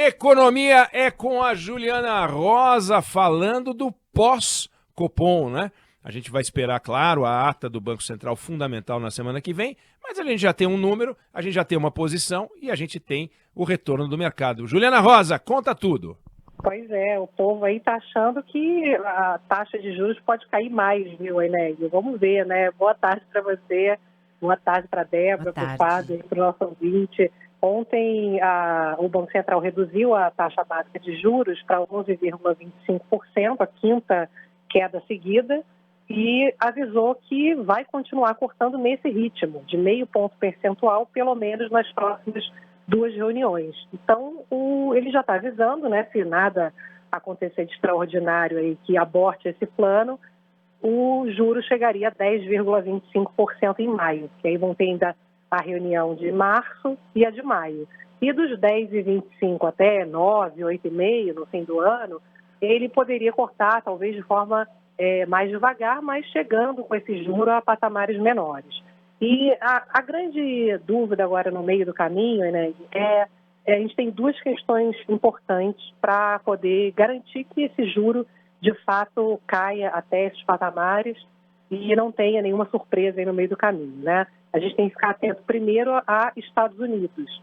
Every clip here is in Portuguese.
Economia é com a Juliana Rosa falando do pós-Copom, né? A gente vai esperar, claro, a ata do Banco Central fundamental na semana que vem, mas a gente já tem um número, a gente já tem uma posição e a gente tem o retorno do mercado. Juliana Rosa, conta tudo. Pois é, o povo aí está achando que a taxa de juros pode cair mais, viu, Enéio? Vamos ver, né? Boa tarde para você, boa tarde para a Débora, para o Fábio, para o nosso ouvinte. Ontem, o Banco Central reduziu a taxa básica de juros para 11,25%, a quinta queda seguida, e avisou que vai continuar cortando nesse ritmo, de 0,5 ponto percentual, pelo menos nas próximas 2 reuniões. Então, ele já está avisando, né, se nada acontecer de extraordinário aí que aborte esse plano, o juro chegaria a 10,25% em maio, que aí vão ter ainda a reunião de março e a de maio. E dos 10,25 até 9, 8,5 no fim do ano, ele poderia cortar, talvez de forma mais devagar, mas chegando com esse juro a patamares menores. E a grande dúvida agora no meio do caminho, né, a gente tem duas questões importantes para poder garantir que esse juro, de fato, caia até esses patamares e não tenha nenhuma surpresa aí no meio do caminho, né? A gente tem que ficar atento primeiro a Estados Unidos.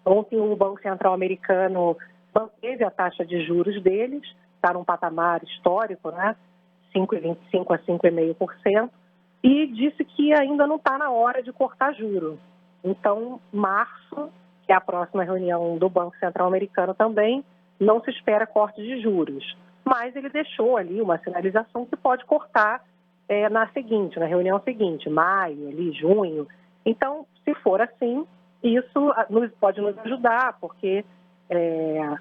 Ontem o Banco Central americano manteve a taxa de juros deles, está num patamar histórico, né? 5,25% a 5,5%, e disse que ainda não está na hora de cortar juro. Então, março, que é a próxima reunião do Banco Central americano também, não se espera corte de juros. Mas ele deixou ali uma sinalização que pode cortar na reunião seguinte, maio, ali, junho. Então, se for assim, isso pode nos ajudar, porque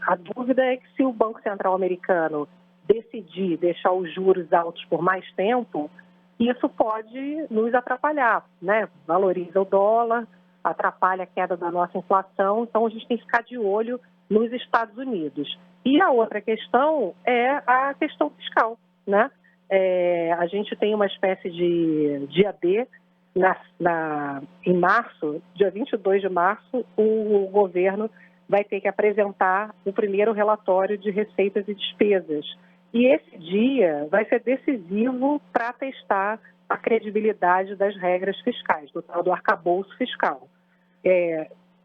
a dúvida é que se o Banco Central americano decidir deixar os juros altos por mais tempo, isso pode nos atrapalhar, né? Valoriza o dólar, atrapalha a queda da nossa inflação, então a gente tem que ficar de olho nos Estados Unidos. E a outra questão é a questão fiscal, né? A gente tem uma espécie de dia D, em março, dia 22 de março, o governo vai ter que apresentar o primeiro relatório de receitas e despesas. E esse dia vai ser decisivo para testar a credibilidade das regras fiscais, do tal do arcabouço fiscal.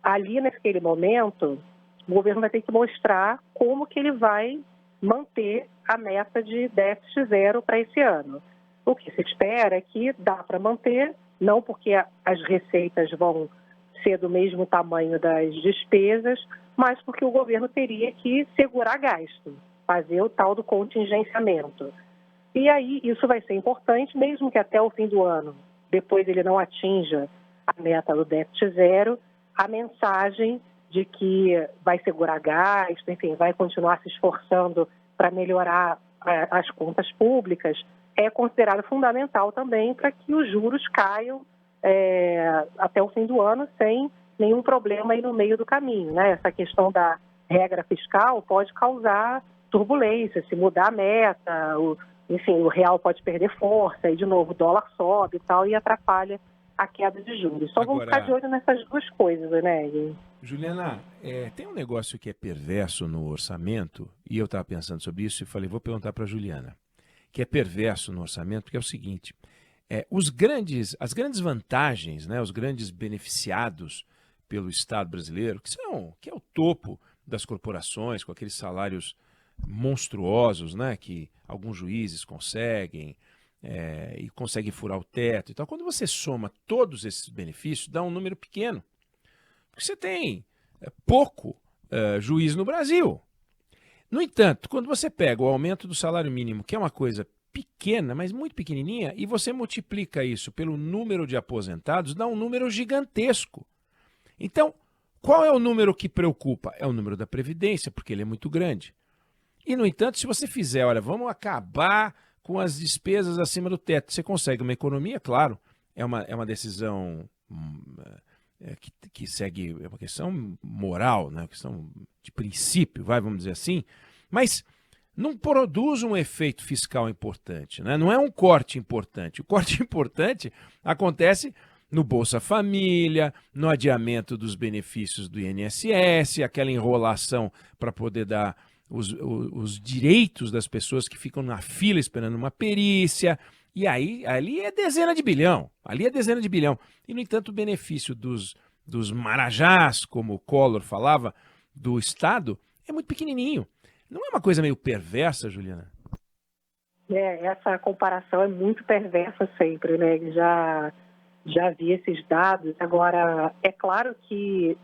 Ali, naquele momento, o governo vai ter que mostrar como que ele vai manter a meta de déficit zero para esse ano. O que se espera é que dá para manter, não porque as receitas vão ser do mesmo tamanho das despesas, mas porque o governo teria que segurar gasto, fazer o tal do contingenciamento. E aí isso vai ser importante, mesmo que até o fim do ano, depois ele não atinja a meta do déficit zero, a mensagem de que vai segurar gasto, enfim, vai continuar se esforçando para melhorar as contas públicas, é considerado fundamental também para que os juros caiam até o fim do ano sem nenhum problema aí no meio do caminho, né? Essa questão da regra fiscal pode causar turbulência, se mudar a meta, enfim, o real pode perder força e, de novo, o dólar sobe e tal, e atrapalha a queda de juros. Só vamos ficar de olho nessas duas coisas, né? Juliana, tem um negócio que é perverso no orçamento, e eu estava pensando sobre isso e falei, vou perguntar para a Juliana, que é perverso no orçamento, porque é o seguinte, as grandes vantagens, né, os grandes beneficiados pelo Estado brasileiro, que é o topo das corporações, com aqueles salários monstruosos, né, que alguns juízes conseguem, e conseguem furar o teto e tal. Quando você soma todos esses benefícios, dá um número pequeno. Porque você tem pouco juiz no Brasil. No entanto, quando você pega o aumento do salário mínimo, que é uma coisa pequena, mas muito pequenininha, e você multiplica isso pelo número de aposentados, dá um número gigantesco. Então, qual é o número que preocupa? É o número da Previdência, porque ele é muito grande. E, no entanto, se você fizer, olha, vamos acabar com as despesas acima do teto, você consegue uma economia, claro, é uma decisão que segue, é uma questão moral, né? Uma questão de princípio, vamos dizer assim, mas não produz um efeito fiscal importante, né? Não é um corte importante. O corte importante acontece no Bolsa Família, no adiamento dos benefícios do INSS, aquela enrolação para poder dar os direitos das pessoas que ficam na fila esperando uma perícia. E aí, ali é dezena de bilhão. Ali é dezena de bilhão. E, no entanto, o benefício dos marajás, como o Collor falava, do Estado, é muito pequenininho. Não é uma coisa meio perversa, Juliana? Essa comparação é muito perversa sempre, né? Já vi esses dados. Agora, é claro que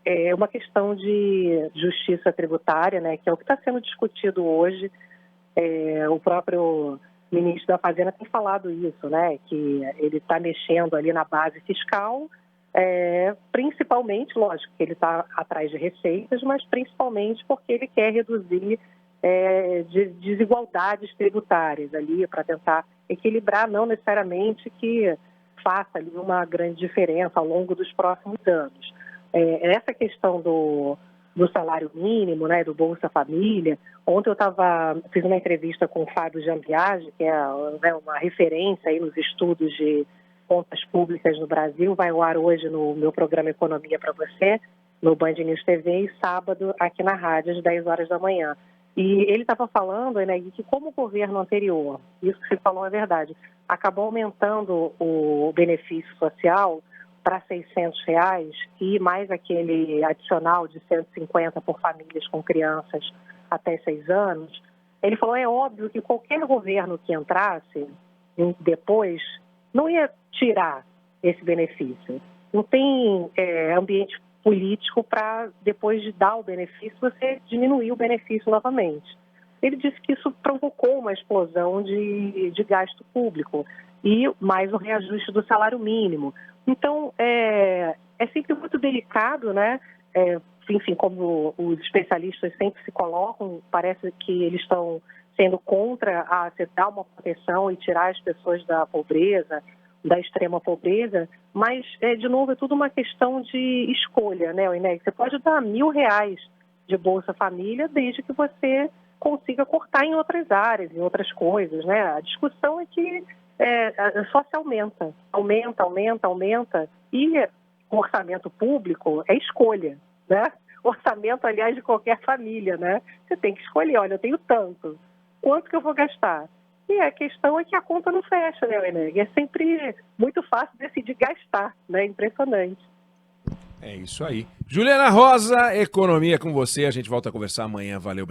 é uma questão de justiça tributária, né? Que é o que está sendo discutido hoje. O próprio ministro da Fazenda tem falado isso, né? Que ele está mexendo ali na base fiscal, principalmente, lógico, que ele está atrás de receitas, mas principalmente porque ele quer reduzir de desigualdades tributárias ali para tentar equilibrar, não necessariamente que faça ali uma grande diferença ao longo dos próximos anos. Essa questão do salário mínimo, né, do Bolsa Família. Ontem fiz uma entrevista com o Fábio Jambiage, que é uma referência aí nos estudos de contas públicas no Brasil, vai ao ar hoje no meu programa Economia para Você, no Band News TV, e sábado aqui na rádio, às 10 horas da manhã. E ele estava falando, né, que como o governo anterior, isso que você falou é verdade, acabou aumentando o benefício social para R$600 e mais aquele adicional de 150 por famílias com crianças até 6 anos, ele falou, é óbvio que qualquer governo que entrasse depois não ia tirar esse benefício. Não tem ambiente político para, depois de dar o benefício, você diminuir o benefício novamente. Ele disse que isso provocou uma explosão de gasto público e mais o reajuste do salário mínimo. Então, é sempre muito delicado, né? Enfim, como os especialistas sempre se colocam, parece que eles estão sendo contra você dar uma proteção e tirar as pessoas da pobreza, da extrema pobreza, mas, de novo, é tudo uma questão de escolha, né, Inês? Você pode dar R$1.000 de Bolsa Família desde que você consiga cortar em outras áreas, em outras coisas, né? A discussão é que só se aumenta, e o orçamento público é escolha, né? Orçamento, aliás, de qualquer família, né? Você tem que escolher, olha, eu tenho tanto, quanto que eu vou gastar? E a questão é que a conta não fecha, né, Eneg? É sempre muito fácil decidir gastar, né? Impressionante. É isso aí. Juliana Rosa, Economia com você. A gente volta a conversar amanhã. Valeu.